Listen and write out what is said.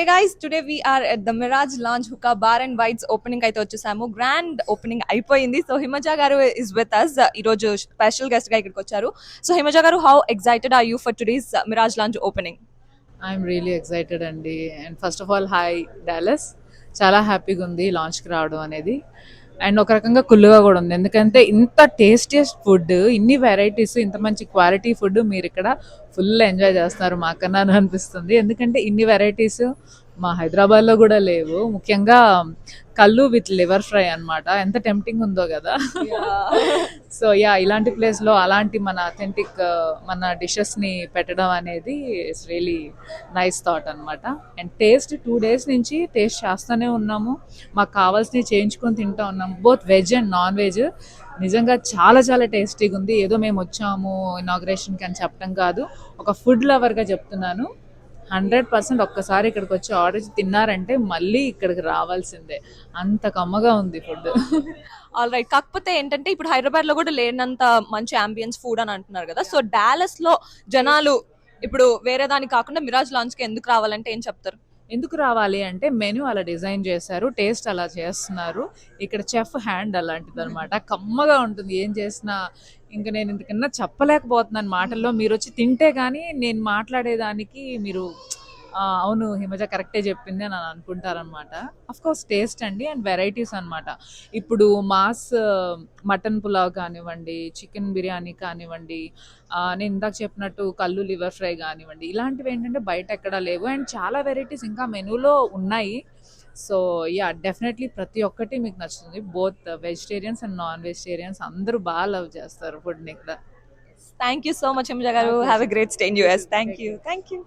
Hey guys, today we are at the Mirage Lounge Hookah Bar and Bites opening అయితే వచ్చేసాము. Grand opening అయిపోయింది. So Himaja గారు is with us. ఈ రోజు special guest గా ఇక్కడికి వచ్చారు. సో హిమజ గారు, how excited are you for today's Mirage launch opening? I'm really excited అండి. And first of all hi Dallas, చాలా హ్యాపీగా ఉంది లాంచ్కి రావడం అనేది. అండ్ ఒక రకంగా కుల్లుగా కూడా ఉంది, ఎందుకంటే ఇంత టేస్టియస్ట్ ఫుడ్, ఇన్ని వెరైటీస్, ఇంత మంచి క్వాలిటీ ఫుడ్ మీరు ఇక్కడ ఫుల్ ఎంజాయ్ చేస్తున్నారు మాకన్నా అని అనిపిస్తుంది. ఎందుకంటే ఇన్ని వెరైటీస్ మా హైదరాబాద్లో కూడా లేవు. ముఖ్యంగా కల్లు విత్ లివర్ ఫ్రై అన్నమాట, ఎంత టెంప్టింగ్ ఉందో కదా. సో యా, ఇలాంటి ప్లేస్లో అలాంటి మన అథెంటిక్ మన డిషెస్ని పెట్టడం అనేది ఇట్స్ రియలీ నైస్ థాట్ అనమాట. అండ్ టేస్ట్ 2 days నుంచి టేస్ట్ చేస్తూనే ఉన్నాము, మాకు కావాల్సినవి చేయించుకొని తింటూ ఉన్నాము, both veg and non veg. నిజంగా చాలా చాలా టేస్టీగా ఉంది. ఏదో మేము వచ్చాము ఇనాగ్రేషన్కి అని చెప్పడం కాదు, ఒక ఫుడ్ లవర్గా చెప్తున్నాను. 100% ఒక్కసారి ఇక్కడికి వచ్చి ఆర్డర్ తిన్నారంటే మళ్ళీ ఇక్కడికి రావాల్సిందే, అంత కమ్మగా ఉంది ఫుడ్. All right. కాకపోతే ఏంటంటే ఇప్పుడు హైదరాబాద్ లో కూడా లేనంత మంచి అంబియన్స్ ఫుడ్ అని అంటున్నారు కదా. సో డాలస్ లో జనాలు ఇప్పుడు వేరే దానికి కాకుండా మిరాజ్ లాంచ్ కి ఎందుకు రావాలంటే ఏం చెప్తారు? ఎందుకు రావాలి అంటే మెనూ అలా డిజైన్ చేశారు, టేస్ట్ అలా చేస్తున్నారు. ఇక్కడ చెఫ్ హ్యాండ్ అలాంటిది అనమాట, కమ్మగా ఉంటుంది ఏం చేసినా. ఇంకా నేను ఇంతకన్నా చెప్పలేకపోతున్నాను మాటల్లో. మీరు వచ్చి తింటే కానీ నేను మాట్లాడేదానికి మీరు అవును హిమజ కరెక్టే చెప్పింది అని అనుకుంటారనమాట. కోర్స్ టేస్ట్ అండి అండ్ వెరైటీస్ అనమాట. ఇప్పుడు మాస్ మటన్ పులావ్ కానివ్వండి, చికెన్ బిర్యానీ కానివ్వండి, నేను ఇందాక చెప్పినట్టు కల్లు లివర్ ఫ్రై కానివ్వండి, ఇలాంటివి ఏంటంటే బయట ఎక్కడా లేవు. అండ్ చాలా వెరైటీస్ ఇంకా మెనూలో ఉన్నాయి. సో యా, డెఫినెట్లీ ప్రతి ఒక్కటి మీకు నచ్చుతుంది. Both vegetarians and non vegetarians అందరూ బాగా లవ్ చేస్తారు ఫుడ్ని ఇక్కడ. Thank you so much Himaja గారు. Have a great stay in US. Thank you.